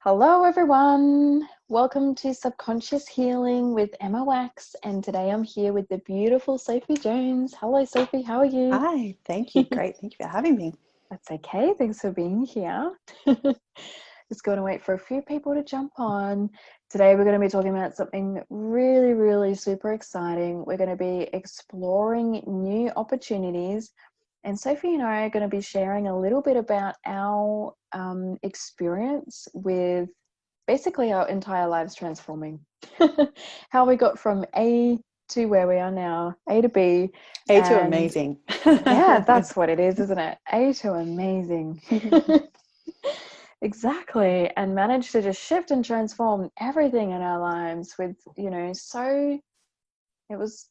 Hello everyone, welcome to Subconscious Healing with Emma Wachs, and today I'm here with the beautiful Sophie Jones. Hello Sophie, how are you? Hi, thank you. Great. Thank you for having me. That's okay, thanks for being here. Just going to wait for a few people to jump on. Today we're going to be talking about something really super exciting. We're going to be exploring new opportunities, and Sophie and I are going to be sharing a little bit about our experience with basically our entire lives transforming. How we got from A to where we are now, A to B. A to And amazing. yeah, that's what it is, isn't it? A to amazing. Exactly. And managed to just shift and transform everything in our lives with,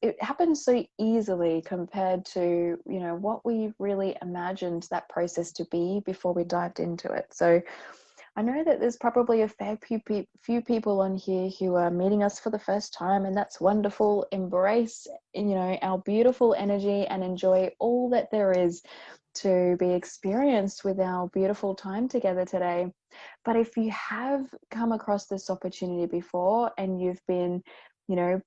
it happened so easily compared to, what we really imagined that process to be before we dived into it. So I know that there's probably a fair few people on here who are meeting us for the first time, and that's wonderful. Embrace, our beautiful energy and enjoy all that there is to be experienced with our beautiful time together today. But if you have come across this opportunity before and you've been,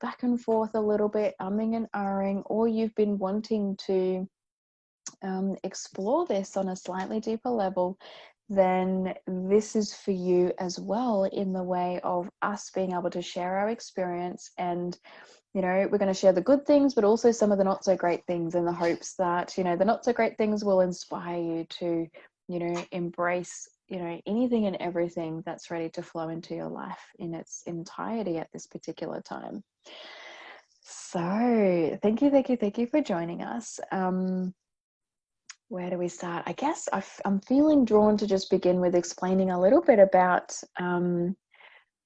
back and forth a little bit, umming and ahhing, or you've been wanting to explore this on a slightly deeper level, then this is for you as well, in the way of us being able to share our experience. And we're going to share the good things, but also some of the not so great things, in the hopes that the not so great things will inspire you to embrace anything and everything that's ready to flow into your life in its entirety at this particular time. So thank you for joining us. Where do we start? I guess I'm feeling drawn to just begin with explaining a little bit about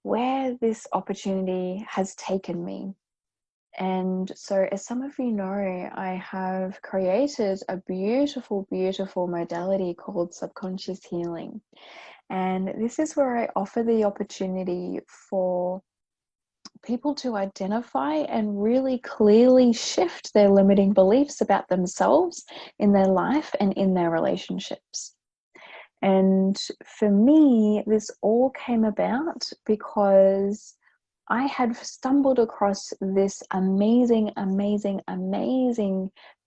where this opportunity has taken me. And so, as some of you know, I have created a beautiful modality called subconscious healing. And this is where I offer the opportunity for people to identify and really clearly shift their limiting beliefs about themselves in their life and in their relationships. And for me, this all came about because I had stumbled across this amazing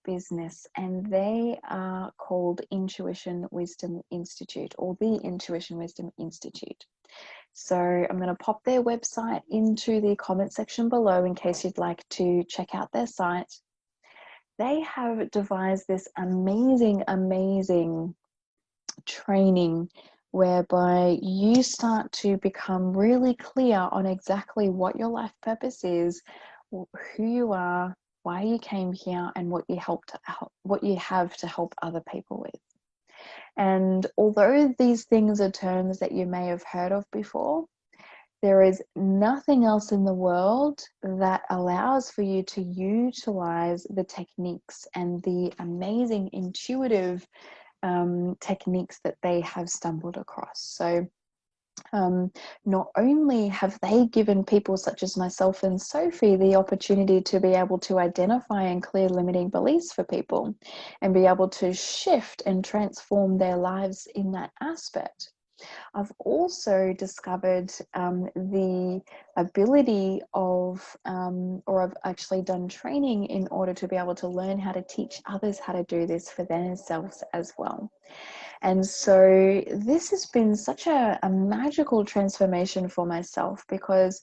business, and they are called Intuition Wisdom Institute, or the Intuition Wisdom Institute. So I'm going to pop their website into the comment section below in case you'd like to check out their site. They have devised this amazing training whereby you start to become really clear on exactly what your life purpose is, who you are, why you came here, and what you have to help other people with. And although these things are terms that you may have heard of before, there is nothing else in the world that allows for you to utilize the techniques and the amazing intuitive techniques that they have stumbled across. So not only have they given people such as myself and Sophie the opportunity to be able to identify and clear limiting beliefs for people and be able to shift and transform their lives in that aspect, I've also discovered the ability of, or I've actually done training in order to be able to learn how to teach others how to do this for themselves as well. And so this has been such a magical transformation for myself, because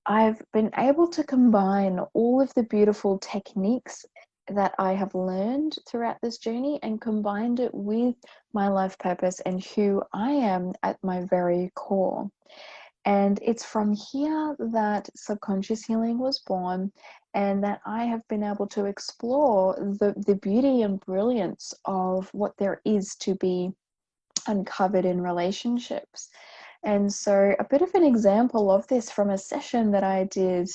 I've been able to combine all of the beautiful techniques that I have learned throughout this journey and combined it with my life purpose and who I am at my very core. And it's from here that subconscious healing was born, and that I have been able to explore the beauty and brilliance of what there is to be uncovered in relationships. And so a bit of an example of this from a session that I did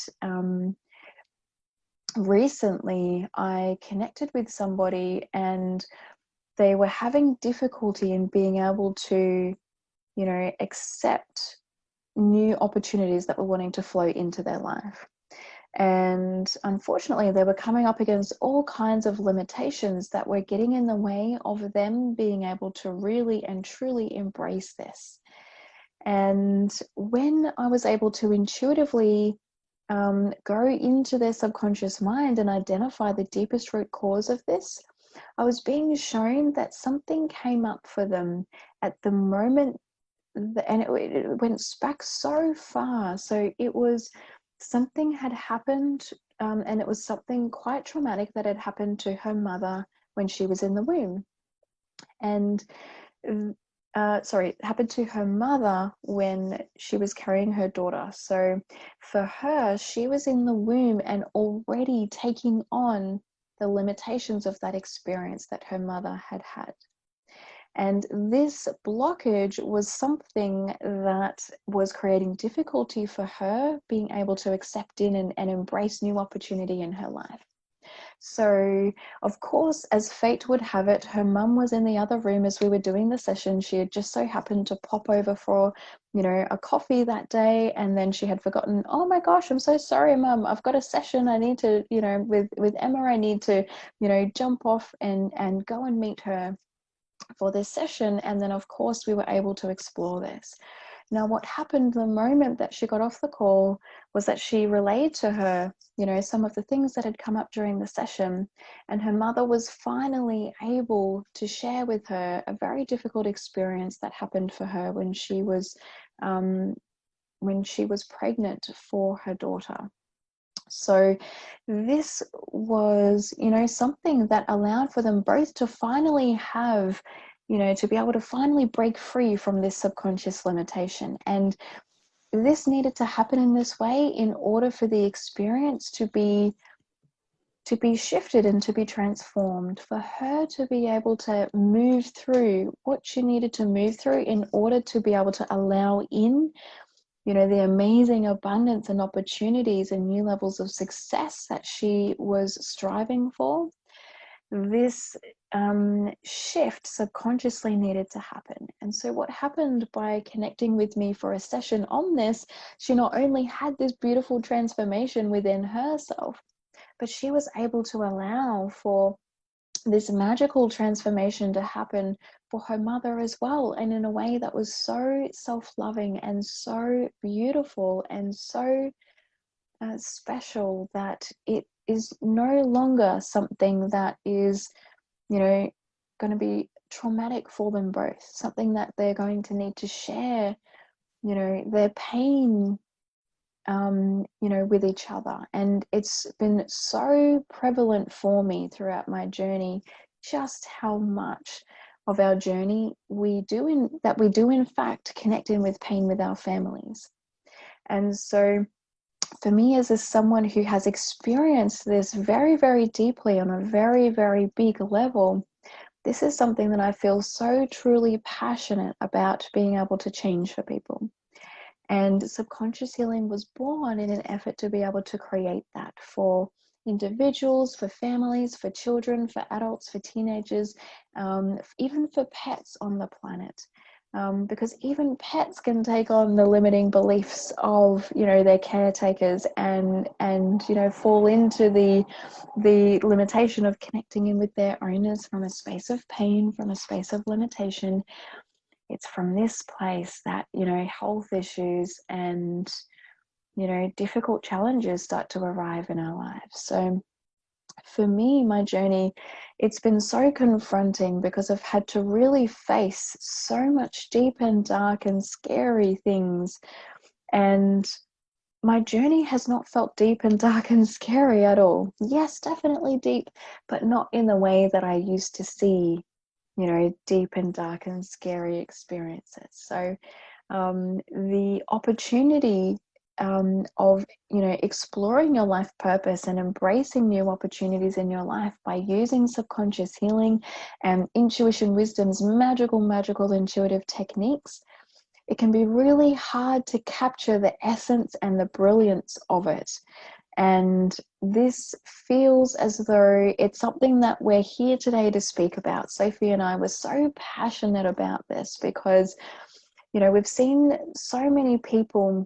recently, I connected with somebody and they were having difficulty in being able to, accept new opportunities that were wanting to flow into their life. And unfortunately, they were coming up against all kinds of limitations that were getting in the way of them being able to really and truly embrace this. And when I was able to intuitively go into their subconscious mind and identify the deepest root cause of this, I was being shown that something came up for them at the moment, and it went back so far. So it was something had happened, and it was something quite traumatic that had happened to her mother when she was in the womb. And it happened to her mother when she was carrying her daughter. So for her, she was in the womb and already taking on the limitations of that experience that her mother had had. And this blockage was something that was creating difficulty for her being able to accept in and embrace new opportunity in her life. So, of course, as fate would have it, her mum was in the other room as we were doing the session. She had just so happened to pop over for, a coffee that day, and then she had forgotten, oh my gosh, I'm so sorry, mum, I've got a session. I need to, with Emma, I need to, jump off and go and meet her for this session. And then, of course, we were able to explore this. Now, what happened the moment that she got off the call was that she relayed to her, some of the things that had come up during the session. And her mother was finally able to share with her a very difficult experience that happened for her when she was pregnant for her daughter. So this was, something that allowed for them both to finally have, to be able to finally break free from this subconscious limitation. And this needed to happen in this way in order for the experience to be shifted and to be transformed, for her to be able to move through what she needed to move through in order to be able to allow in the amazing abundance and opportunities and new levels of success that she was striving for. This shift subconsciously needed to happen. And so what happened by connecting with me for a session on this, she not only had this beautiful transformation within herself, but she was able to allow for this magical transformation to happen for her mother as well, and in a way that was so self-loving and so beautiful and so special that it is no longer something that is, going to be traumatic for them both, something that they're going to need to share, their pain with each other. And it's been so prevalent for me throughout my journey, just how much of our journey we do in fact connect in with pain with our families. And so for me, as someone who has experienced this very, very deeply on a very, very big level, this is something that I feel so truly passionate about being able to change for people. And subconscious healing was born in an effort to be able to create that for individuals, for families, for children, for adults, for teenagers, even for pets on the planet. Because even pets can take on the limiting beliefs of, their caretakers and fall into the limitation of connecting in with their owners from a space of pain, from a space of limitation. It's from this place that, health issues and, difficult challenges start to arrive in our lives. So for me, my journey, it's been so confronting because I've had to really face so much deep and dark and scary things. And my journey has not felt deep and dark and scary at all. Yes, definitely deep, but not in the way that I used to see, deep and dark and scary experiences. So the opportunity of exploring your life purpose and embracing new opportunities in your life by using subconscious healing and intuition wisdom's magical intuitive techniques, it can be really hard to capture the essence and the brilliance of it. And this feels as though it's something that we're here today to speak about. Sophie and I were so passionate about this because, we've seen so many people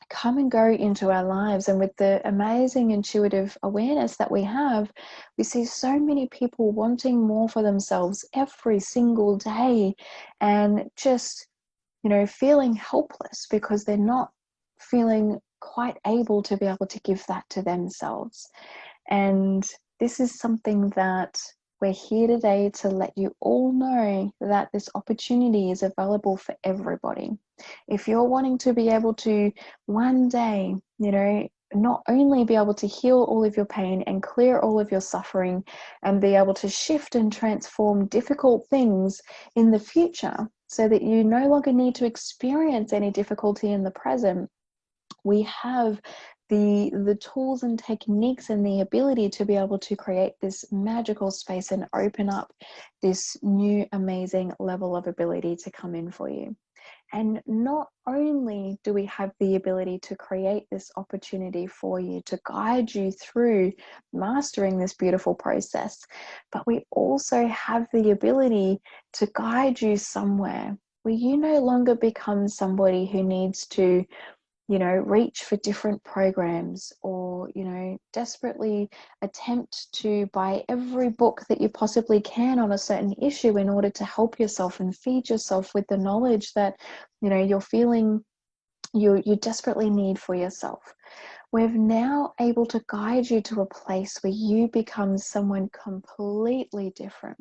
come and go into our lives, and with the amazing intuitive awareness that we have, we see so many people wanting more for themselves every single day and just feeling helpless because they're not feeling quite able to be able to give that to themselves. And this is something that we're here today to let you all know, that this opportunity is available for everybody. If you're wanting to be able to one day, not only be able to heal all of your pain and clear all of your suffering and be able to shift and transform difficult things in the future so that you no longer need to experience any difficulty in the present, we have the tools and techniques and the ability to be able to create this magical space and open up this new amazing level of ability to come in for you. And not only do we have the ability to create this opportunity for you, to guide you through mastering this beautiful process, but we also have the ability to guide you somewhere where you no longer become somebody who needs to reach for different programs or, desperately attempt to buy every book that you possibly can on a certain issue in order to help yourself and feed yourself with the knowledge that, you're feeling you desperately need for yourself. We're now able to guide you to a place where you become someone completely different.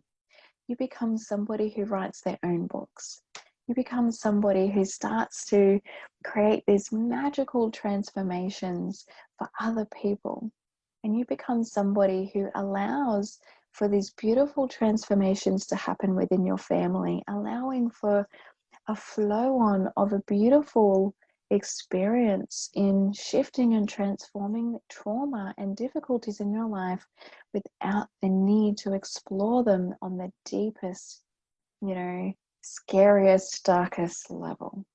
You become somebody who writes their own books. You become somebody who starts to create these magical transformations for other people. And you become somebody who allows for these beautiful transformations to happen within your family, allowing for a flow on of a beautiful experience in shifting and transforming trauma and difficulties in your life without the need to explore them on the deepest, scariest, darkest level.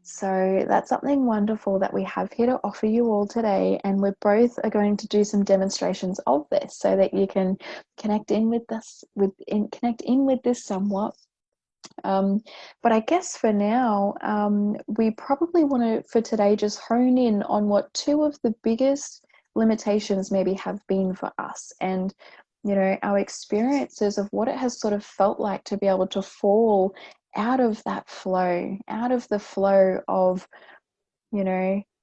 So that's something wonderful that we have here to offer you all today, and we both are going to do some demonstrations of this so that you can connect in with this somewhat. But I guess for now, we probably want to, for today, just hone in on what two of the biggest limitations maybe have been for us, and our experiences of what it has sort of felt like to be able to fall out of that flow, out of the flow of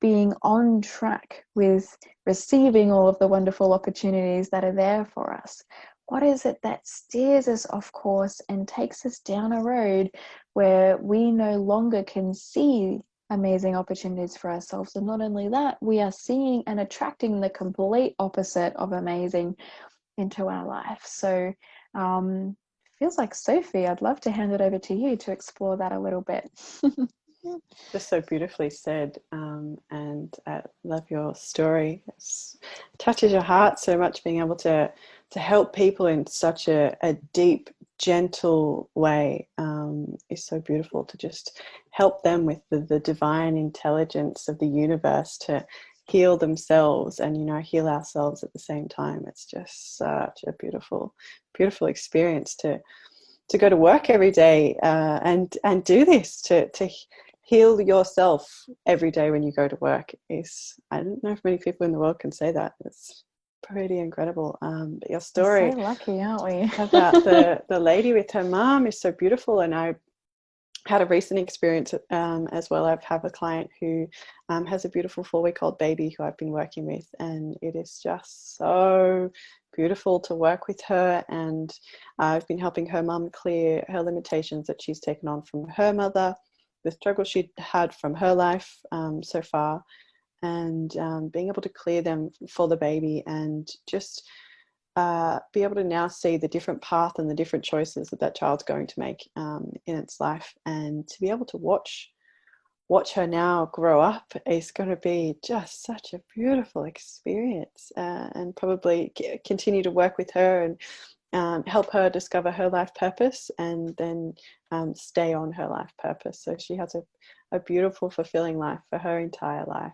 being on track with receiving all of the wonderful opportunities that are there for us. What is it that steers us off course and takes us down a road where we no longer can see amazing opportunities for ourselves? And not only that, we are seeing and attracting the complete opposite of amazing into our life. So feels like, Sophie, I'd love to hand it over to you to explore that a little bit. Just so beautifully said, and I love your story. It touches your heart so much, being able to help people in such a deep, gentle way is so beautiful. To just help them with the divine intelligence of the universe to heal themselves and heal ourselves at the same time. It's just such a beautiful experience to go to work every day and do this, to heal yourself every day when you go to work. I don't know if many people in the world can say that. It's pretty incredible. But your story, we're so lucky, aren't we? about the lady with her mom is so beautiful. And I had a recent experience as well. I have a client who has a beautiful 4-week-old baby who I've been working with, and it is just so beautiful to work with her. And I've been helping her mum clear her limitations that she's taken on from her mother, the struggle she'd had from her life so far, and being able to clear them for the baby, and just be able to now see the different path and the different choices that child's going to make in its life, and to be able to watch her now grow up is going to be just such a beautiful experience, and probably continue to work with her and help her discover her life purpose, and then stay on her life purpose. So she has a beautiful, fulfilling life for her entire life.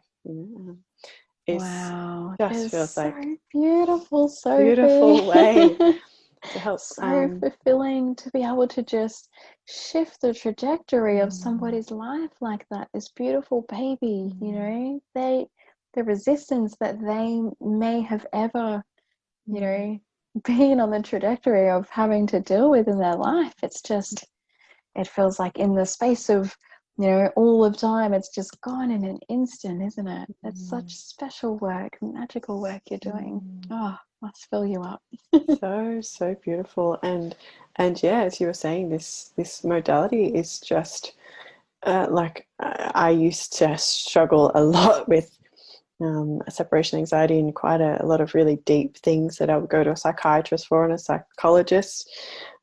Wow, Just feels like beautiful, Sophie. Beautiful way to help. So fulfilling to be able to just shift the trajectory of somebody's life like that. This beautiful baby, the resistance that they may have ever, been on the trajectory of having to deal with in their life. It's just, it feels like in the space of, you know, all of time, it's just gone in an instant, isn't it? It's such special work, magical work you're doing. Oh, must fill you up. So beautiful. And yeah, as you were saying, this modality is just like I used to struggle a lot with separation anxiety and quite a lot of really deep things that I would go to a psychiatrist for and a psychologist,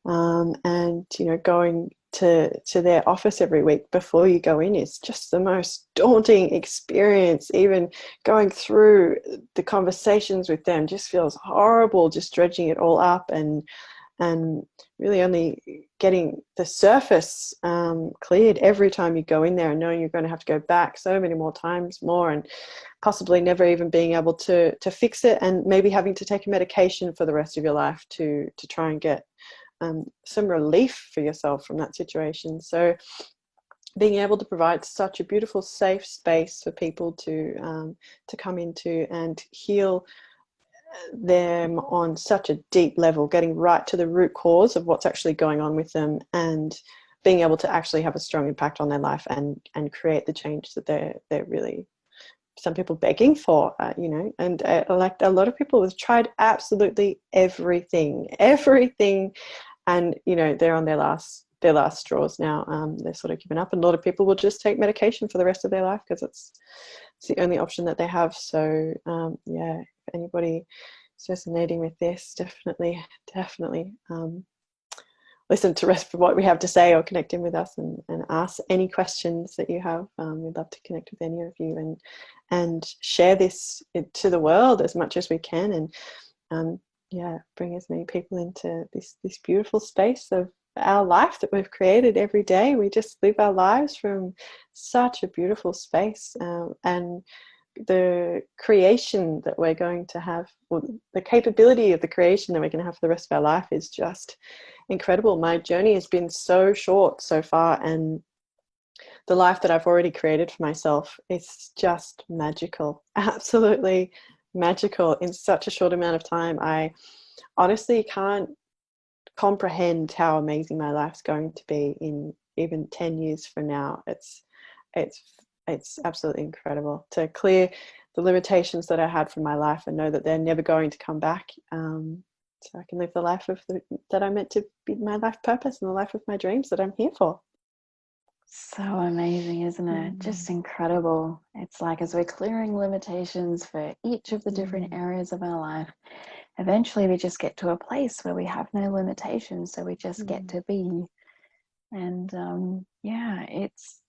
and you know, going to their office every week before you go in is just the most daunting experience. Even going through the conversations with them just feels horrible, just dredging it all up, and really only getting the surface cleared every time you go in there, and knowing you're going to have to go back so many more times more, and possibly never even being able to fix it, and maybe having to take a medication for the rest of your life to try and get some relief for yourself from that situation. So being able to provide such a beautiful safe space for people to come into and heal them on such a deep level, getting right to the root cause of what's actually going on with them, and being able to actually have a strong impact on their life and create the change that they're really, some people begging for, you know. And like a lot of people have tried absolutely everything, and you know, they're on their last straws now. They're sort of given up, and a lot of people will just take medication for the rest of their life because it's the only option that they have. So yeah, if anybody is resonating with this, definitely listen to rest of what we have to say, or connect in with us and ask any questions that you have. We'd love to connect with any of you and share this to the world as much as we can, and yeah, bring as many people into this beautiful space of our life that we've created every day. We just live our lives from such a beautiful space, and the creation that we're going to have, or the capability of the creation that we're going to have for the rest of our life, is just incredible. My journey has been so short so far, and the life that I've already created for myself is just magical, absolutely magical in such a short amount of time. I honestly can't comprehend how amazing my life's going to be in even 10 years from now. It's absolutely incredible to clear the limitations that I had from my life and know that they're never going to come back, so I can live the life that I'm meant to be, my life purpose, and the life of my dreams that I'm here for. So amazing, isn't it? Just incredible. It's like, as we're clearing limitations for each of the different areas of our life, eventually we just get to a place where we have no limitations, so we just get to be. And yeah, it's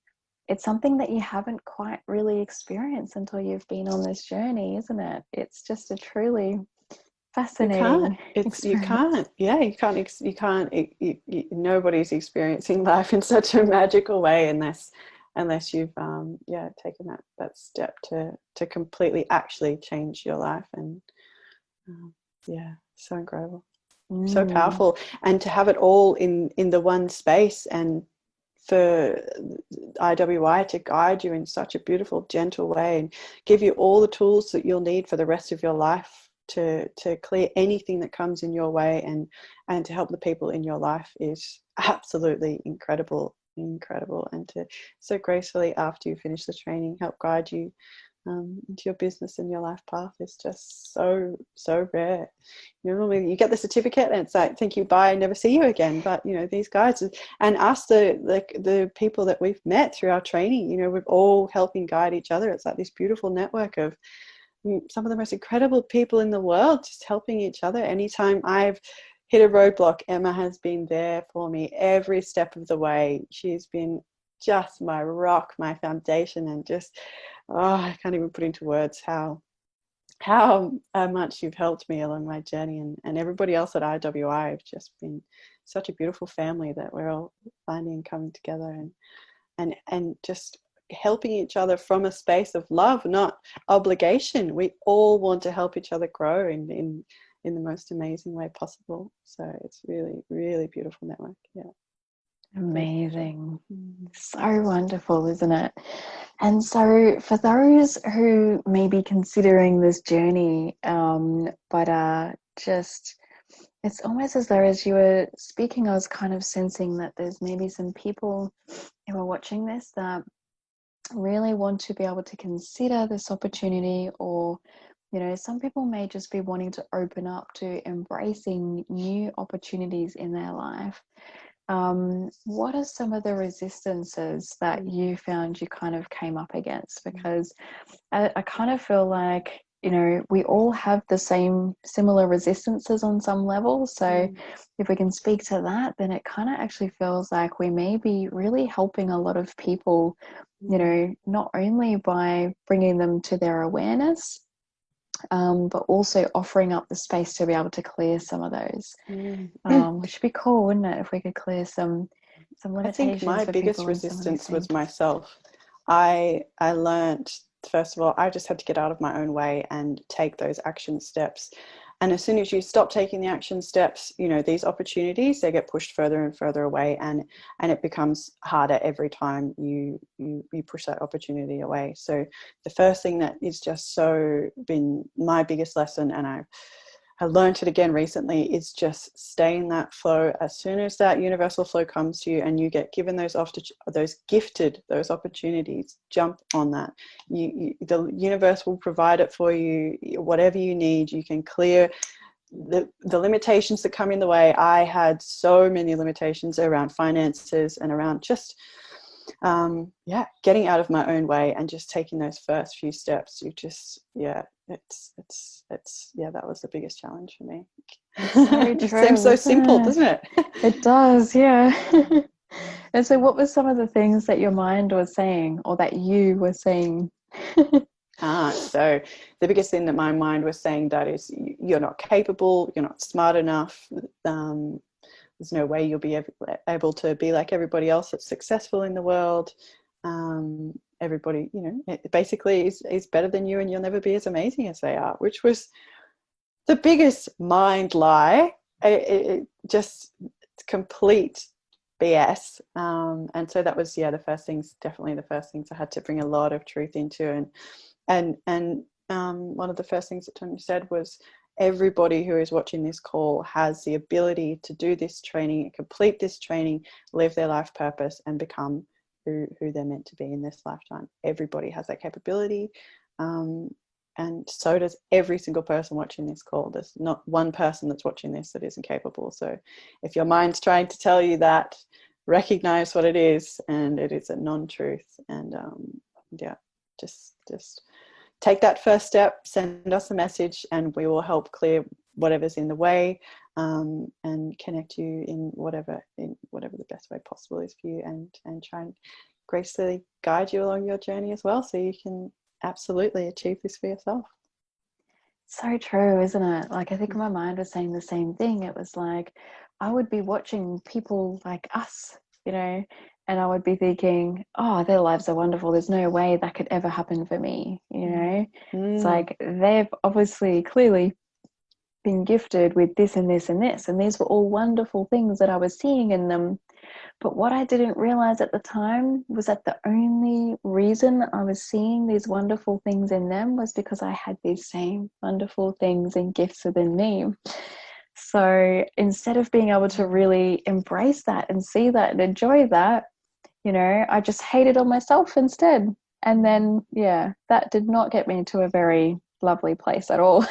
something that you haven't quite really experienced until you've been on this journey, isn't it? It's just a truly fascinating experience. Nobody's experiencing life in such a magical way unless you've taken that step to completely actually change your life. And so incredible, so powerful, and to have it all in the one space, and for IWI to guide you in such a beautiful, gentle way and give you all the tools that you'll need for the rest of your life to clear anything that comes in your way, and to help the people in your life is absolutely incredible. And to so gracefully, after you finish the training, help guide you into your business and your life path is just so rare. Normally you get the certificate and it's like, thank you, bye, never see you again. But you know, these guys and us, the people that we've met through our training, you know, we're all helping guide each other. It's like this beautiful network of some of the most incredible people in the world, just helping each other. Anytime I've hit a roadblock, Emma has been there for me every step of the way. She's been just my rock, my foundation, and just I can't even put into words how much you've helped me along my journey, and everybody else at IWI have just been such a beautiful family that we're all finding and coming together and just helping each other from a space of love, not obligation. We all want to help each other grow in the most amazing way possible. So it's really, really beautiful network. Yeah. Amazing. So wonderful, isn't it? And so for those who may be considering this journey, but are just It's almost as though, as you were speaking, I was kind of sensing that there's maybe some people who are watching this that really want to be able to consider this opportunity, or some people may just be wanting to open up to embracing new opportunities in their life. What are some of the resistances that you found you kind of came up against? Because I kind of feel like, we all have the similar resistances on some level. So if we can speak to that, then it kind of actually feels like we may be really helping a lot of people, not only by bringing them to their awareness, but also offering up the space to be able to clear some of those. Which would be cool, wouldn't it, if we could clear some limitations. I think my for biggest people resistance was myself. I learned, first of all, I just had to get out of my own way and take those action steps. And as soon as you stop taking the action steps, these opportunities, they get pushed further and further away, and it becomes harder every time you push that opportunity away. So the first thing that is just so been my biggest lesson, and I learned it again recently, is just stay in that flow. As soon as that universal flow comes to you and you get given those opportunities, jump on that. The universe will provide it for you. Whatever you need, you can clear the limitations that come in the way. I had so many limitations around finances and around just getting out of my own way and just taking those first few steps. That was the biggest challenge for me. So true, It seems so simple, doesn't it? It does, yeah. And so what were some of the things that your mind was saying, or that you were saying? So the biggest thing that my mind was saying, that is, you're not capable, you're not smart enough, there's no way you'll be able to be like everybody else that's successful in the world. Everybody, basically is better than you, and you'll never be as amazing as they are, which was the biggest mind lie. It just complete BS. And so that was, the first things, definitely the first things I had to bring a lot of truth into. And one of the first things that Tony said was, everybody who is watching this call has the ability to do this training, complete this training, live their life purpose, and become who they're meant to be in this lifetime. Everybody has that capability. And so does every single person watching this call. There's not one person that's watching this that isn't capable. So if your mind's trying to tell you that, recognize what it is, and it is a non-truth. And just take that first step, send us a message, and we will help clear whatever's in the way, and connect you in whatever the best way possible is for you, and try and gracefully guide you along your journey as well, so you can absolutely achieve this for yourself. So true, isn't it? Like, I think my mind was saying the same thing. It was like, I would be watching people like us, and I would be thinking, oh, their lives are wonderful, there's no way that could ever happen for me. It's like, they've obviously clearly been gifted with this and this and this, and these were all wonderful things that I was seeing in them. But what I didn't realize at the time was that the only reason I was seeing these wonderful things in them was because I had these same wonderful things and gifts within me. So instead of being able to really embrace that and see that and enjoy that, I just hated on myself instead. And then, that did not get me to a very lovely place at all.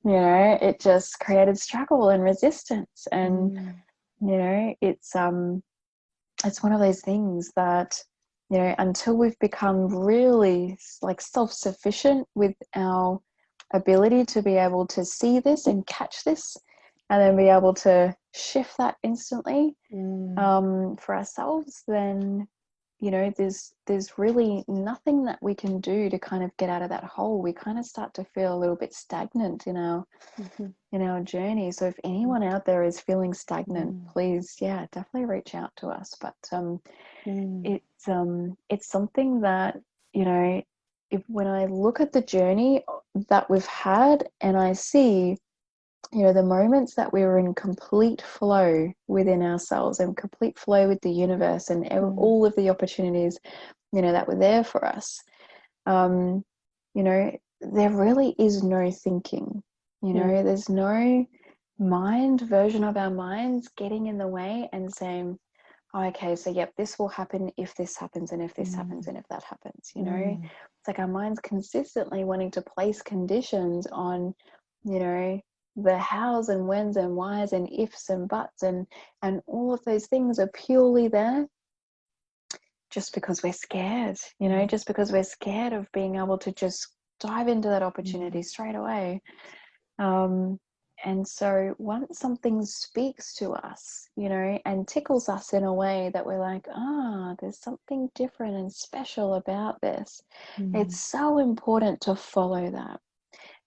It just created struggle and resistance. And, it's one of those things that, until we've become really like self-sufficient with our ability to be able to see this and catch this, and then be able to shift that instantly for ourselves, then there's really nothing that we can do to kind of get out of that hole. We kind of start to feel a little bit stagnant in our journey. So if anyone out there is feeling stagnant, please definitely reach out to us. But it's something that when I look at the journey that we've had, and I see the moments that we were in complete flow within ourselves and complete flow with the universe, and all of the opportunities that were there for us, there really is no thinking. There's no mind version of our minds getting in the way and saying, oh, okay, so yep, this will happen if this happens, and if this happens, and if that happens, you know. It's like our minds consistently wanting to place conditions on, you know, the hows and whens and whys and ifs and buts, and all of those things are purely there just because we're scared, you know, just because we're scared of being able to just dive into that opportunity straight away. And so once something speaks to us, you know, and tickles us in a way that we're like, there's something different and special about this, it's so important to follow that.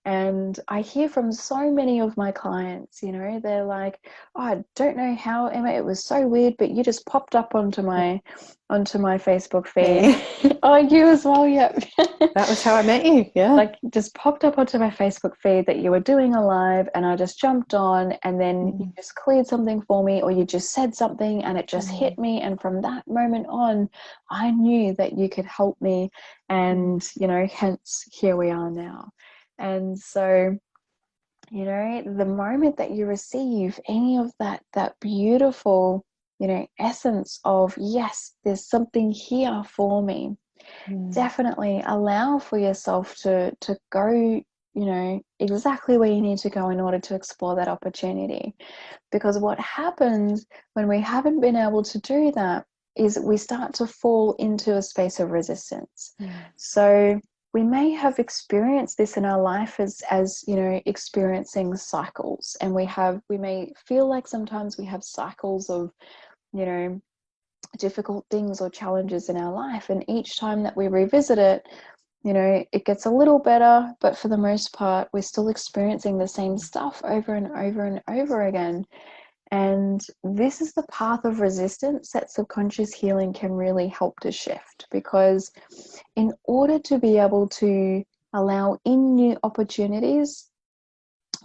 And I hear from so many of my clients, you know, they're like, oh, I don't know how, Emma, it was so weird, but you just popped up onto my Facebook feed. Oh, you as well, yep. That was how I met you, yeah. Like, just popped up onto my Facebook feed that you were doing a live, and I just jumped on, and then you just cleared something for me, or you just said something and it just hit me. And from that moment on, I knew that you could help me. And, you know, hence here we are now. And so, you know, the moment that you receive any of that beautiful, you know, essence of, yes, there's something here for me, definitely allow for yourself to go, you know, exactly where you need to go in order to explore that opportunity. Because what happens when we haven't been able to do that is we start to fall into a space of resistance. So we may have experienced this in our life as you know, experiencing cycles, and we may feel like sometimes we have cycles of, you know, difficult things or challenges in our life, and each time that we revisit it, you know, it gets a little better, but for the most part we're still experiencing the same stuff over and over and over again. And this is the path of resistance that subconscious healing can really help to shift, because in order to be able to allow in new opportunities,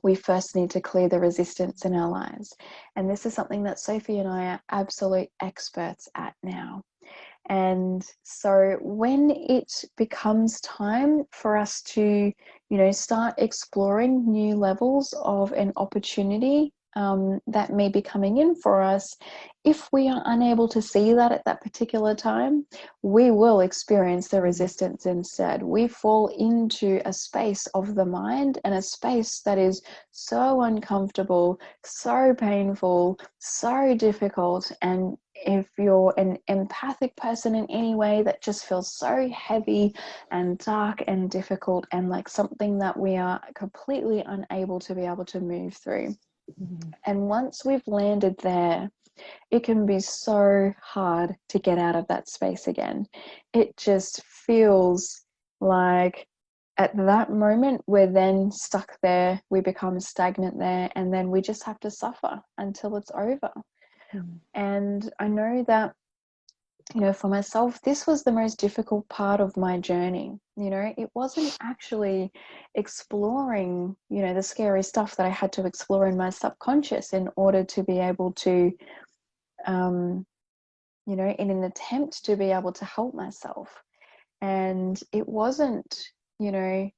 we first need to clear the resistance in our lives. And this is something that Sophie and I are absolute experts at now. And so when it becomes time for us to, you know, start exploring new levels of an opportunity that may be coming in for us, if we are unable to see that at that particular time, we will experience the resistance instead. We fall into a space of the mind, and a space that is so uncomfortable, so painful, so difficult. And if you're an empathic person in any way, that just feels so heavy and dark and difficult, and like something that we are completely unable to be able to move through. And once we've landed there, it can be so hard to get out of that space again. It just feels like at that moment we're then stuck there, we become stagnant there, and then we just have to suffer until it's over. And I know that, you know, for myself, this was the most difficult part of my journey. You know, it wasn't actually exploring, you know, the scary stuff that I had to explore in my subconscious in order to be able to, you know, in an attempt to be able to help myself. And it wasn't, you know,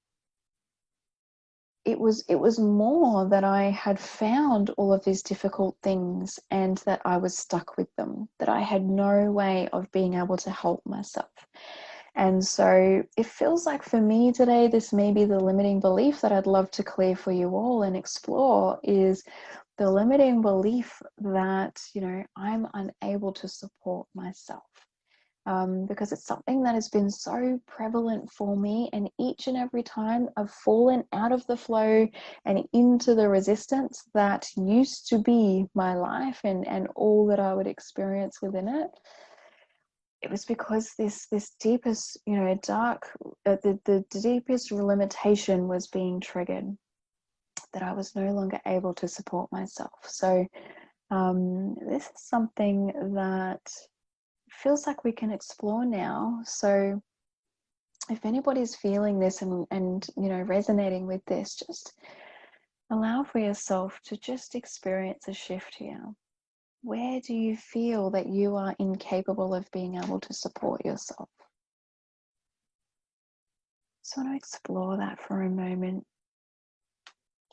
it was more that I had found all of these difficult things and that I was stuck with them, that I had no way of being able to help myself. And so it feels like for me today, this may be the limiting belief that I'd love to clear for you all and explore, is the limiting belief that, you know, I'm unable to support myself. Because it's something that has been so prevalent for me, and each and every time I've fallen out of the flow and into the resistance that used to be my life and all that I would experience within it, it was because this deepest, you know, the deepest limitation was being triggered, that I was no longer able to support myself. So this is something that feels like we can explore now. So if anybody's feeling this and you know, resonating with this, just allow for yourself to just experience a shift here. Where do you feel that you are incapable of being able to support yourself? Just want to explore that for a moment.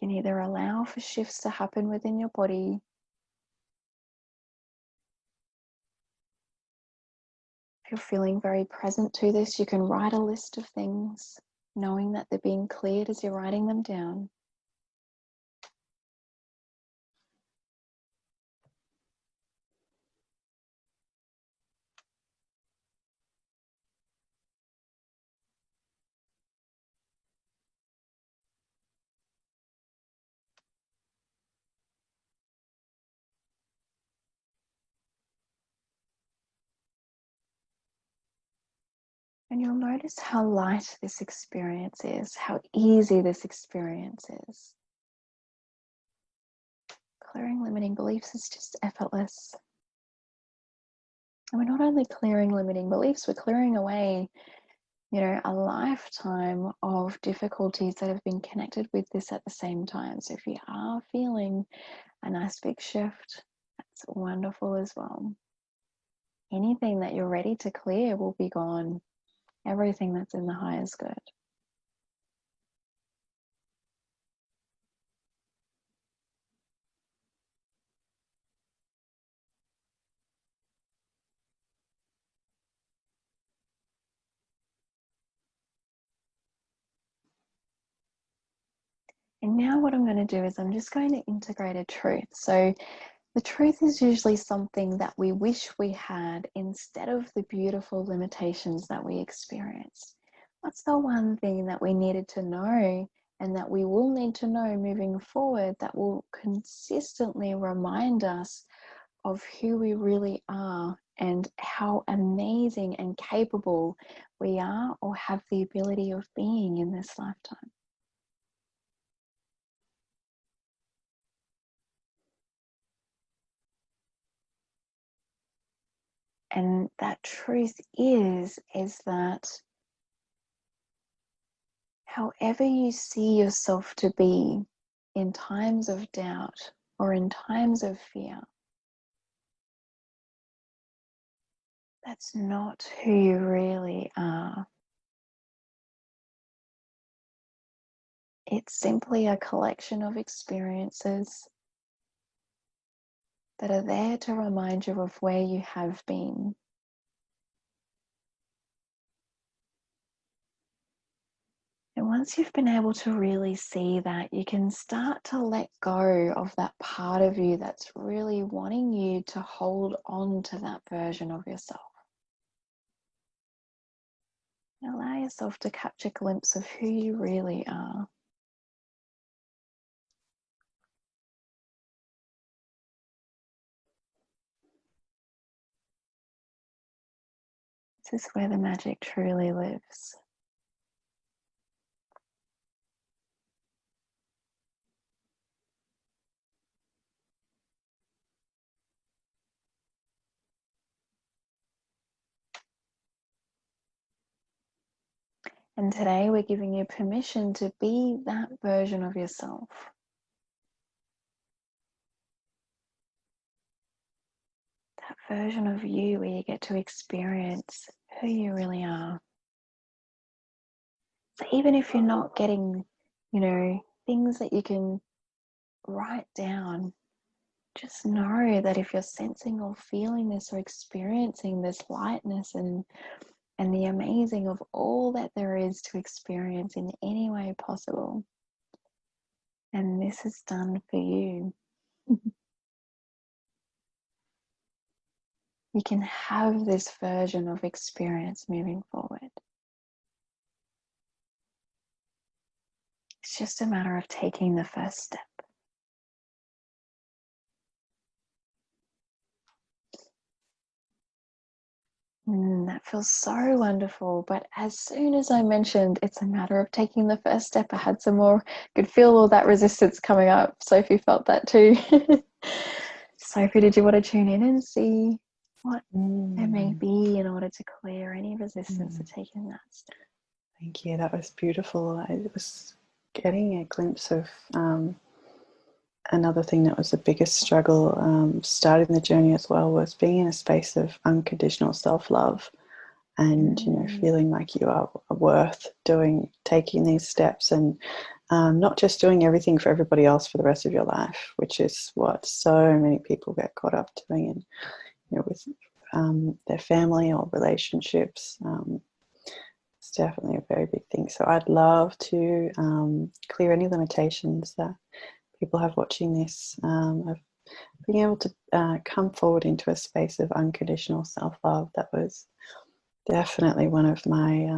You can either allow for shifts to happen within your body, if you're feeling very present to this, you can write a list of things, knowing that they're being cleared as you're writing them down. And you'll notice how light this experience is, how easy this experience is. Clearing limiting beliefs is just effortless. And we're not only clearing limiting beliefs, we're clearing away, a lifetime of difficulties that have been connected with this at the same time. So if you are feeling a nice big shift, that's wonderful as well. Anything that you're ready to clear will be gone. Everything that's in the high is good. And now what I'm going to do is I'm just going to integrate a truth. So the truth is usually something that we wish we had instead of the beautiful limitations that we experience. What's the one thing that we needed to know and that we will need to know moving forward that will consistently remind us of who we really are and how amazing and capable we are or have the ability of being in this lifetime? And that truth is that however you see yourself to be in times of doubt or in times of fear, that's not who you really are. It's simply a collection of experiences that are there to remind you of where you have been. And once you've been able to really see that, you can start to let go of that part of you that's really wanting you to hold on to that version of yourself. And allow yourself to catch a glimpse of who you really are. This is where the magic truly lives. And today we're giving you permission to be that version of yourself. That version of you where you get to experience who you really are. So even if you're not getting, things that you can write down, just know that if you're sensing or feeling this or experiencing this lightness and the amazing of all that there is to experience in any way possible, and this is done for you, you can have this version of experience moving forward. It's just a matter of taking the first step. That feels so wonderful. But as soon as I mentioned it's a matter of taking the first step, I had some more, could feel all that resistance coming up. Sophie felt that too. Sophie, did you want to tune in and see what there may be in order to clear any resistance to taking that step? Thank you. That was beautiful. I was getting a glimpse of another thing that was the biggest struggle starting the journey as well, was being in a space of unconditional self-love and feeling like you are worth taking these steps. And not just doing everything for everybody else for the rest of your life, which is what so many people get caught up doing, and with their family or relationships. It's definitely a very big thing. So I'd love to clear any limitations that people have watching this, of being able to come forward into a space of unconditional self-love. That was definitely one of my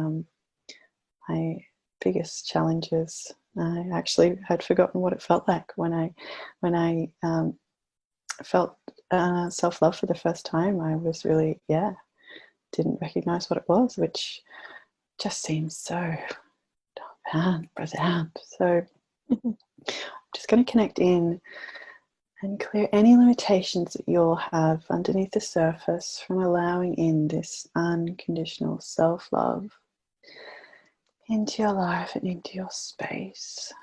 my biggest challenges. I actually had forgotten what it felt like when I felt self-love for the first time. I was really, didn't recognize what it was, which just seems so profound. So I'm just going to connect in and clear any limitations that you'll have underneath the surface from allowing in this unconditional self-love into your life and into your space.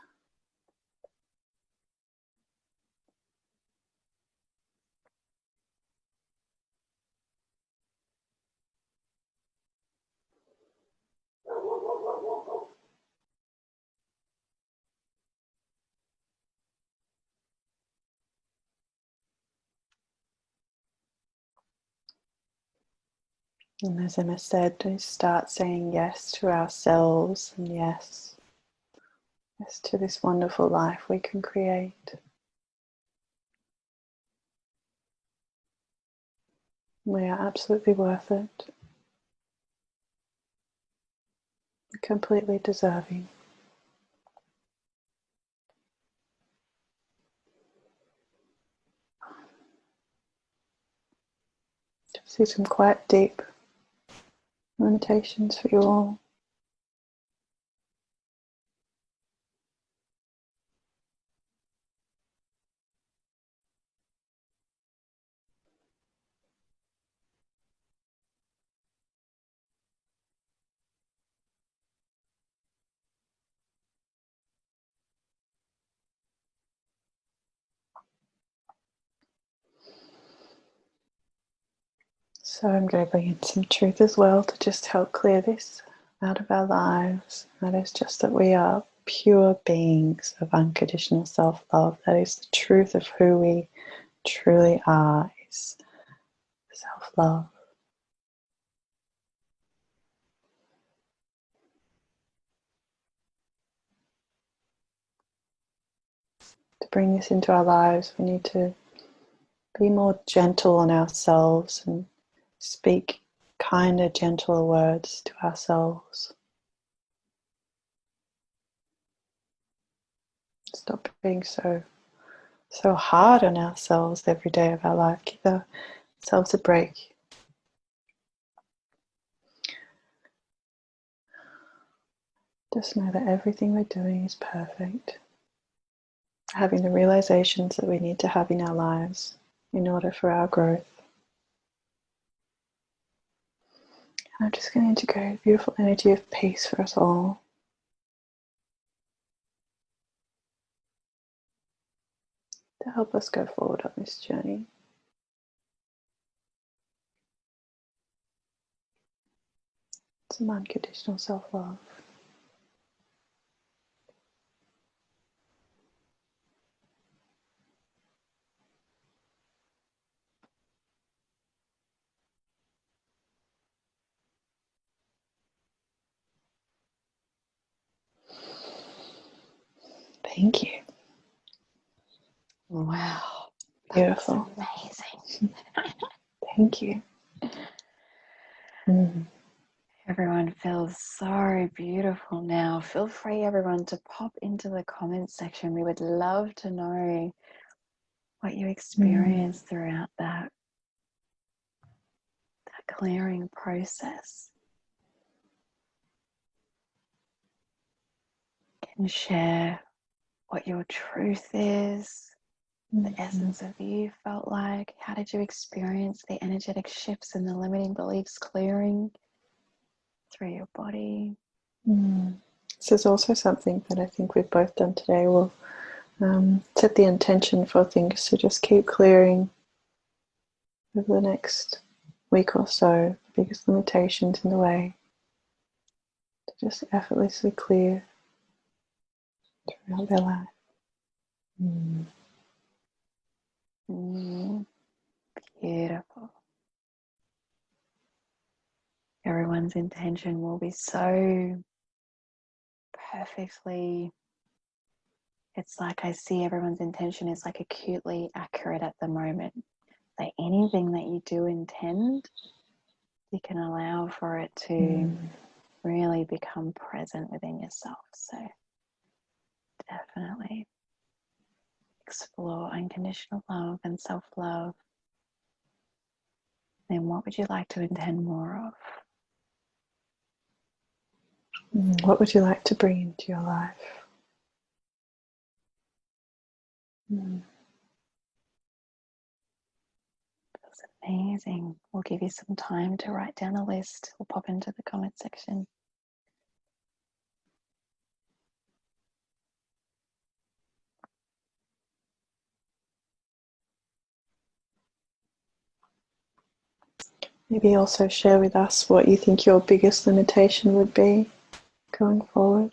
And as Emma said, we start saying yes to ourselves and yes to this wonderful life we can create. We are absolutely worth it. Completely deserving. See some quite deep limitations for you all. So I'm going to bring in some truth as well to just help clear this out of our lives. That is just that we are pure beings of unconditional self-love. That is the truth of who we truly are, is self-love. To bring this into our lives, we need to be more gentle on ourselves and speak kinder, gentler words to ourselves. Stop being so hard on ourselves every day of our life. Give ourselves a break. Just know that everything we're doing is perfect. Having the realizations that we need to have in our lives in order for our growth. I'm just going to integrate a beautiful energy of peace for us all. To help us go forward on this journey. Some unconditional self-love. Thank you. Wow. Beautiful. Amazing. Thank you. Everyone feels so beautiful now. Feel free, everyone, to pop into the comments section. We would love to know what you experienced throughout that clearing process. You can share what your truth is, the essence of you felt like. How did you experience the energetic shifts and the limiting beliefs clearing through your body? This is also something that I think we've both done today. We'll set the intention for things to just keep clearing over the next week or so. The biggest limitations in the way to just effortlessly clear throughout their life. Beautiful. Everyone's intention will be so perfectly, it's like I see everyone's intention is like acutely accurate at the moment. So anything that you do intend, you can allow for it to really become present within yourself. So definitely explore unconditional love and self-love. Then what would you like to intend more of? What would you like to bring into your life? That's amazing. We'll give you some time to write down a list. We'll pop into the comment section. Maybe also share with us what you think your biggest limitation would be going forward.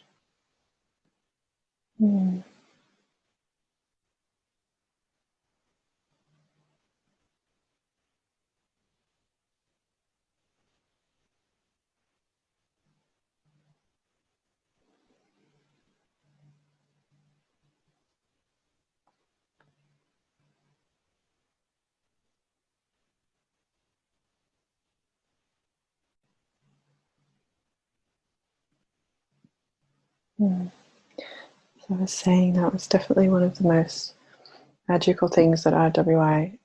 So I was saying that was definitely one of the most magical things that RWI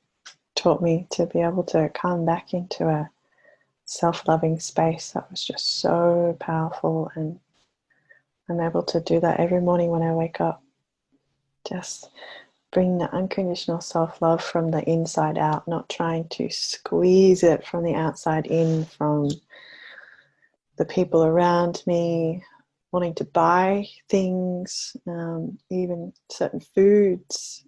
taught me, to be able to come back into a self-loving space. That was just so powerful, and I'm able to do that every morning when I wake up. Just bring the unconditional self-love from the inside out, not trying to squeeze it from the outside in, from the people around me, wanting to buy things, even certain foods.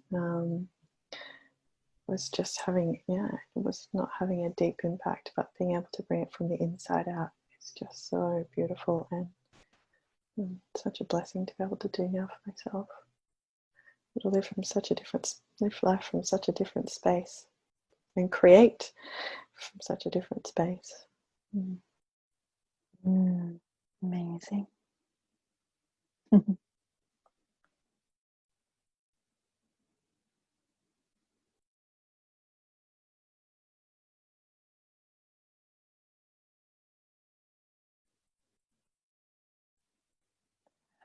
Was just having, it was not having a deep impact, but being able to bring it from the inside out is just so beautiful, and such a blessing to be able to do now for myself. To live life from such a different space, and create from such a different space. Amazing.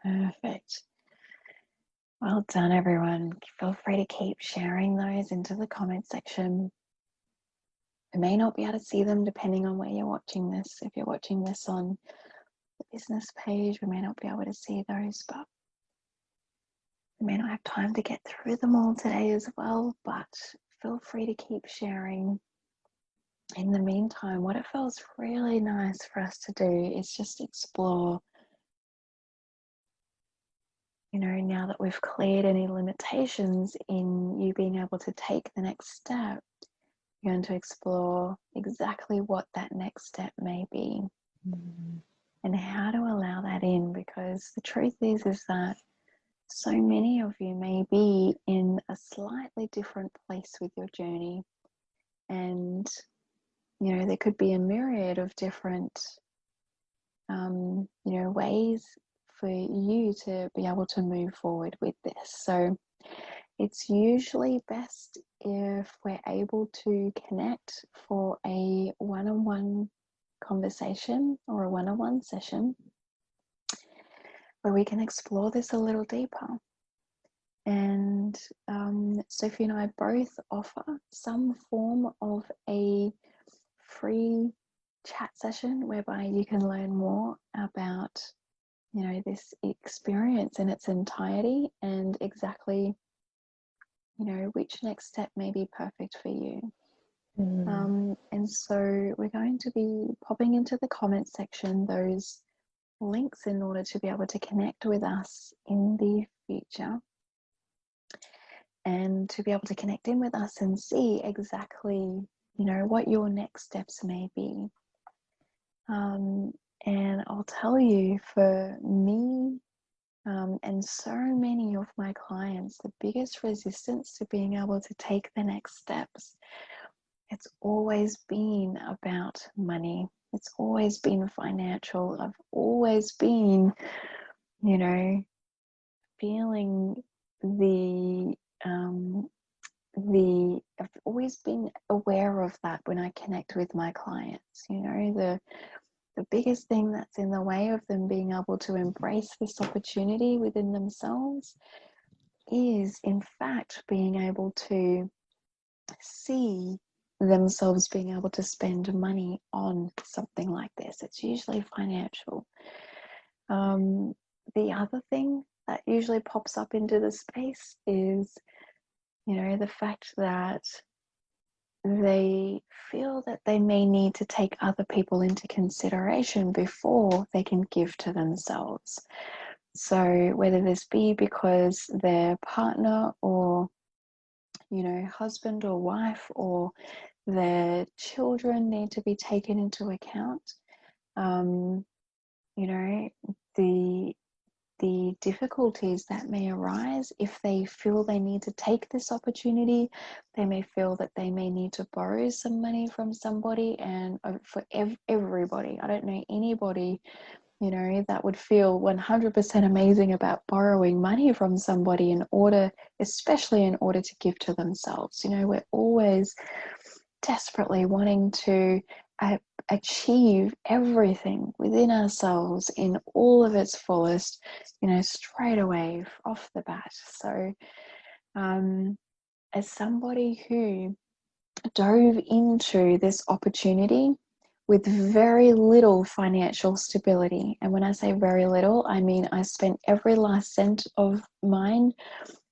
Perfect. Well done, everyone. Feel free to keep sharing those into the comment section. I may not be able to see them depending on where you're watching this. If you're watching this on the business page, we may not be able to see those, but we may not have time to get through them all today as well, but feel free to keep sharing. In the meantime, what it feels really nice for us to do is just explore, now that we've cleared any limitations in you being able to take the next step, you're going to explore exactly what that next step may be and how to allow that in, because the truth is that so many of you may be in a slightly different place with your journey, and there could be a myriad of different ways for you to be able to move forward with this. So it's usually best if we're able to connect for a one-on-one conversation or a one-on-one session where we can explore this a little deeper. And Sophie and I both offer some form of a free chat session whereby you can learn more about this experience in its entirety, and exactly which next step may be perfect for you. And so we're going to be popping into the comment section those links in order to be able to connect with us in the future, and to be able to connect in with us and see exactly what your next steps may be. And I'll tell you, for me, And so many of my clients, the biggest resistance to being able to take the next steps, it's always been about money. It's always been financial. I've always been, you know, feeling I've always been aware of that when I connect with my clients. The biggest thing that's in the way of them being able to embrace this opportunity within themselves is, in fact, being able to see themselves being able to spend money on something like this. It's usually financial. The other thing that usually pops up into the space is, the fact that they feel that they may need to take other people into consideration before they can give to themselves. So whether this be because their partner or, husband or wife or their children need to be taken into account, the difficulties that may arise if they feel they need to take this opportunity. They may feel that they may need to borrow some money from somebody, and for everybody, I don't know anybody that would feel 100% amazing about borrowing money from somebody especially in order to give to themselves. We're always desperately wanting to achieve everything within ourselves in all of its fullest, straight away off the bat. So, as somebody who dove into this opportunity with very little financial stability, and when I say very little, I mean I spent every last cent of mine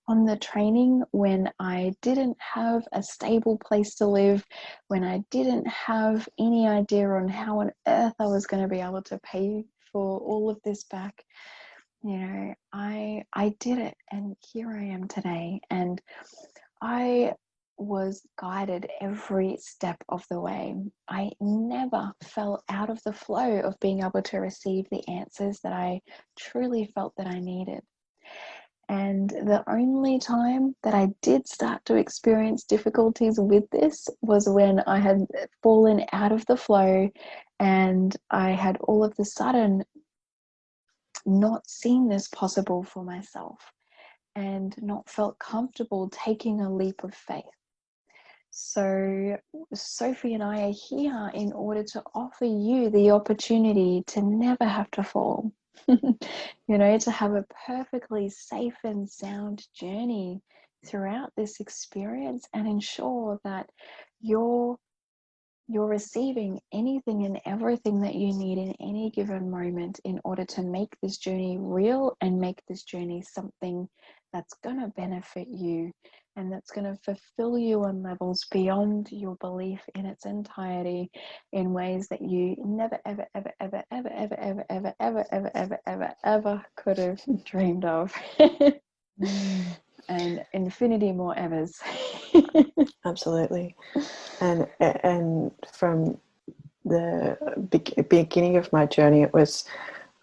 on the training when I didn't have a stable place to live, when I didn't have any idea on how on earth I was going to be able to pay for all of this back. I did it, and here I am today, and I was guided every step of the way. I never fell out of the flow of being able to receive the answers that I truly felt that I needed. And the only time that I did start to experience difficulties with this was when I had fallen out of the flow and I had all of a sudden not seen this possible for myself and not felt comfortable taking a leap of faith. So Sophie and I are here in order to offer you the opportunity to never have to fall. To have a perfectly safe and sound journey throughout this experience, and ensure that you're receiving anything and everything that you need in any given moment in order to make this journey real and make this journey something that's going to benefit you and that's going to fulfill you on levels beyond your belief in its entirety, in ways that you never ever ever ever ever ever ever ever ever ever ever ever ever could have dreamed of. And infinity more evers. Absolutely. And from the beginning of my journey,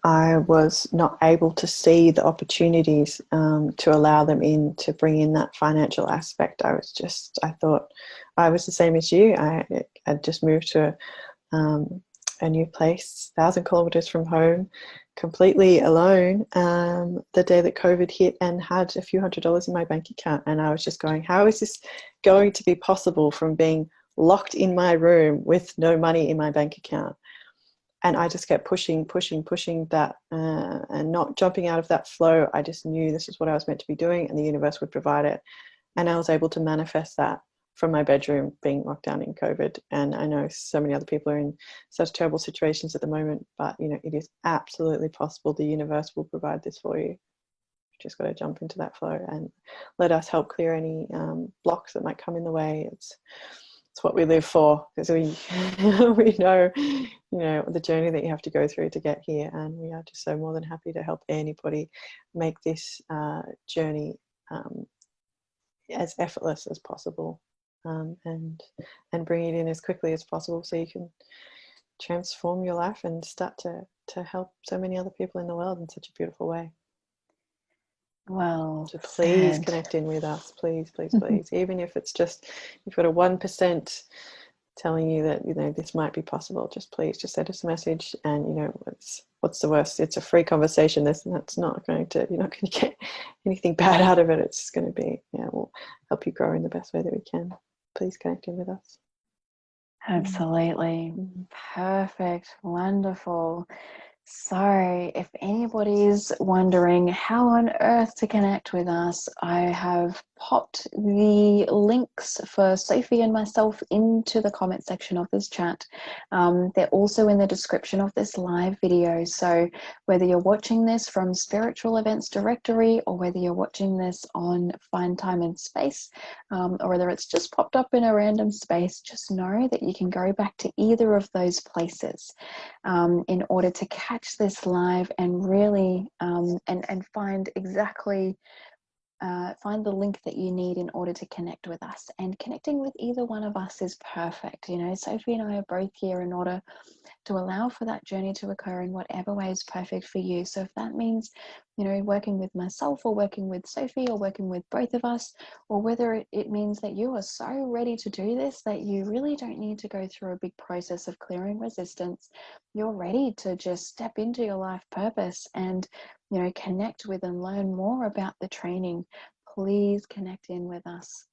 I was not able to see the opportunities to allow them in, to bring in that financial aspect. I thought I was the same as you. I had just moved to a new place, 1,000 kilometers from home, completely alone, the day that COVID hit, and had a few $100s in my bank account. And I was just going, how is this going to be possible from being locked in my room with no money in my bank account? And I just kept pushing that and not jumping out of that flow. I just knew this is what I was meant to be doing, and the universe would provide it. And I was able to manifest that from my bedroom, being locked down in COVID. And I know so many other people are in such terrible situations at the moment, but it is absolutely possible. The universe will provide this for you. You've just got to jump into that flow and let us help clear any blocks that might come in the way. It's what we live for, because we know the journey that you have to go through to get here, and we are just so more than happy to help anybody make this journey as effortless as possible, and bring it in as quickly as possible, so you can transform your life and start to help so many other people in the world in such a beautiful way. Well So please said. connect in with us, please, please, please. Even if it's just, you've got a 1% telling you that, you know, this might be possible, just please just send us a message. And, you know, what's the worst? It's a free conversation. That's not going to, you're not going to get anything bad out of it. It's just going to be, yeah, we'll help you grow in the best way that we can. Please connect in with us. Absolutely. Mm. Perfect. Wonderful. So, if anybody's wondering how on earth to connect with us, I have popped the links for Sophie and myself into the comment section of this chat. They're also in the description of this live video. So, whether you're watching this from Spiritual Events Directory, or whether you're watching this on Find Time and Space, or whether it's just popped up in a random space, just know that you can go back to either of those places in order to catch this live and really and find exactly find the link that you need in order to connect with us. And connecting with either one of us is perfect. You know, Sophie and I are both here in order to allow for that journey to occur in whatever way is perfect for you. So if that means, you know, working with myself or working with Sophie or working with both of us, or whether it means that you are so ready to do this that you really don't need to go through a big process of clearing resistance, you're ready to just step into your life purpose and, you know, connect with and learn more about the training, please connect in with us.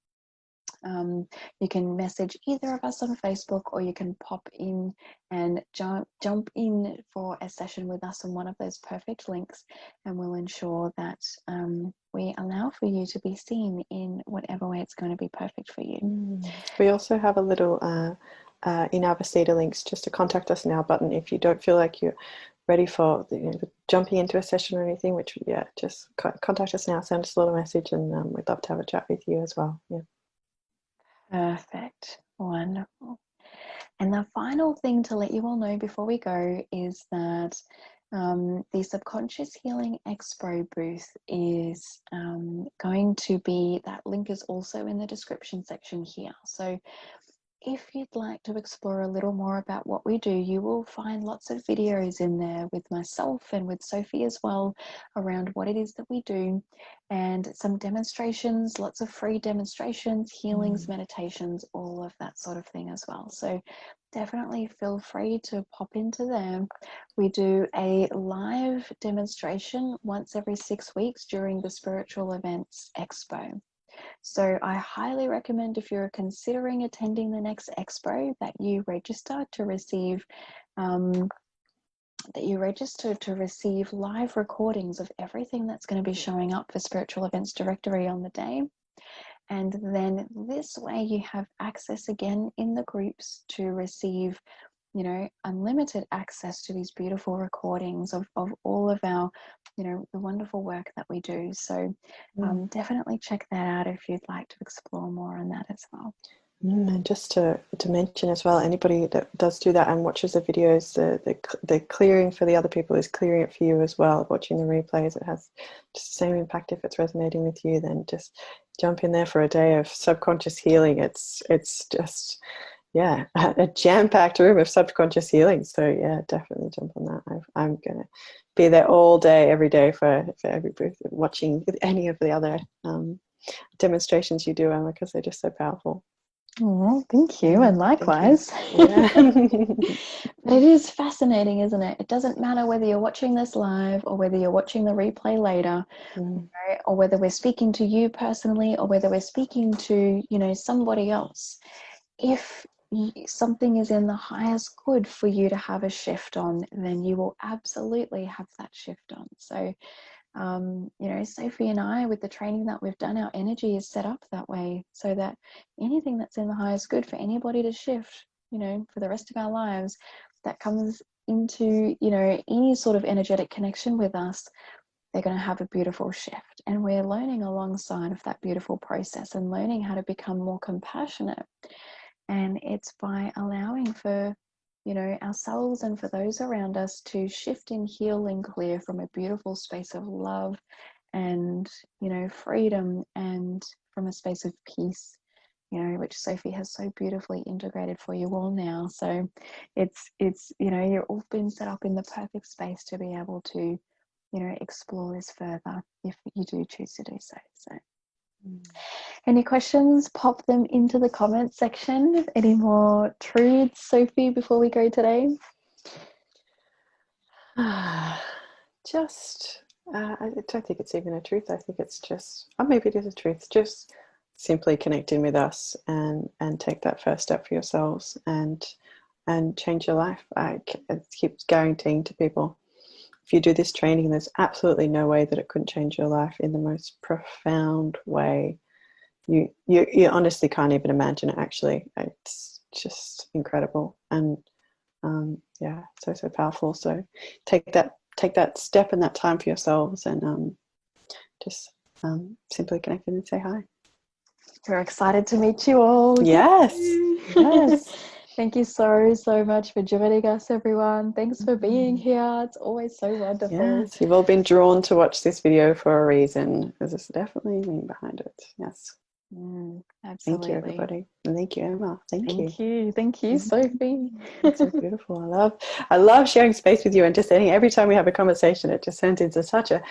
You can message either of us on Facebook, or you can pop in and jump in for a session with us on one of those perfect links, and we'll ensure that we allow for you to be seen in whatever way it's going to be perfect for you. We also have a little in our SED links, just a contact us now button if you don't feel like you're ready for jumping into a session or anything, which, yeah, just contact us now, send us a little message, and we'd love to have a chat with you as well. Yeah. Perfect. Wonderful. And the final thing to let you all know before we go is that the Subconscious Healing Expo booth is going to be, that link is also in the description section here. So if you'd like to explore a little more about what we do, you will find lots of videos in there with myself and with Sophie as well around what it is that we do, and some demonstrations, lots of free demonstrations, healings, meditations, all of that sort of thing as well. So definitely feel free to pop into there. We do a live demonstration once every 6 weeks during the Spiritual Events Expo. So I highly recommend, if you're considering attending the next Expo, that you register to receive live recordings of everything that's going to be showing up for Spiritual Events Directory on the day. And then this way you have access again in the groups to receive, you know, unlimited access to these beautiful recordings of all of our, you know, the wonderful work that we do. So definitely check that out if you'd like to explore more on that as well. And just to mention as well, anybody that does do that and watches the videos, the clearing for the other people is clearing it for you as well. Watching the replays, it has just the same impact. If it's resonating with you, then just jump in there for a day of subconscious healing. It's just, yeah, a jam-packed room of subconscious healing. So yeah, definitely jump on that. I'm gonna be there all day, every day for every booth, watching any of the other demonstrations you do, Emma, because they're just so powerful. Oh, thank you. And likewise. Yeah. But it is fascinating, isn't it? It doesn't matter whether you're watching this live or whether you're watching the replay later, right? Or whether we're speaking to you personally or whether we're speaking to, you know, somebody else. If something is in the highest good for you to have a shift on, then you will absolutely have that shift on. So you know, Sophie and I, with the training that we've done, our energy is set up that way so that anything that's in the highest good for anybody to shift, you know, for the rest of our lives, that comes into, you know, any sort of energetic connection with us, they're going to have a beautiful shift. And we're learning alongside of that beautiful process and learning how to become more compassionate. And it's by allowing for, you know, ourselves and for those around us to shift and heal and clear from a beautiful space of love and, you know, freedom, and from a space of peace, you know, which Sophie has so beautifully integrated for you all now. So it's you know, you're all been set up in the perfect space to be able to explore this further if you do choose to do so. So any questions, pop them into the comments section. Any more truths, Sophie, before we go today? Just, I don't think it's even a truth. I think it's just, or maybe it is a truth. Just simply connecting with us and take that first step for yourselves and change your life. I keep guaranteeing to people, if you do this training, there's absolutely no way that it couldn't change your life in the most profound way. You honestly can't even imagine it. Actually, it's just incredible, and yeah, so powerful. So take that step and that time for yourselves, and just simply connect and say hi. We're excited to meet you all. Yes, yes. Thank you so much for joining us, everyone. Thanks for being here. It's always so wonderful. Yes, you've all been drawn to watch this video for a reason. There's definitely meaning behind it. Yes. Absolutely. Thank you, everybody. And thank you, Emma. Thank you. Thank you, Sophie. It's so beautiful. I love sharing space with you, and just saying every time we have a conversation, it just sends into such a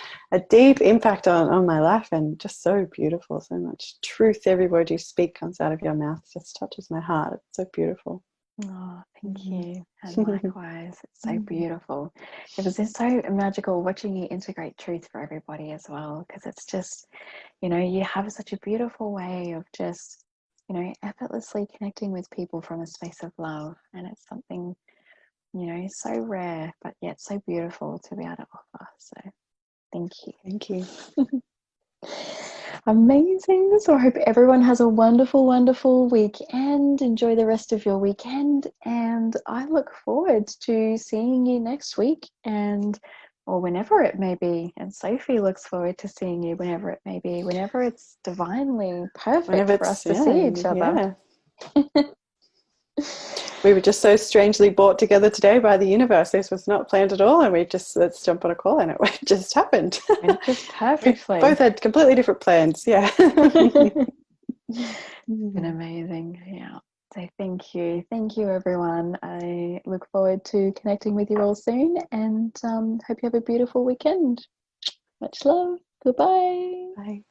deep impact on my life, and just so beautiful. So much truth. Every word you speak comes out of your mouth. It just touches my heart. It's so beautiful. Oh, thank you. And likewise, it's so beautiful. It was just so magical watching you integrate truth for everybody as well, because it's just, you have such a beautiful way of just, effortlessly connecting with people from a space of love. And it's something, so rare, but yet so beautiful to be able to offer. So thank you. Thank you. Amazing. So I hope everyone has a wonderful weekend. Enjoy the rest of your weekend, and I look forward to seeing you next week, or whenever it may be. And Sophie looks forward to seeing you whenever it may be, whenever it's divinely perfect for us to see each other. Yeah. We were just so strangely brought together today by the universe. This was not planned at all, and we just, let's jump on a call, and it just happened. And just perfectly. We both had completely different plans. Yeah. It's been amazing. Yeah. So thank you everyone. I look forward to connecting with you all soon, and hope you have a beautiful weekend. Much love. Goodbye. Bye.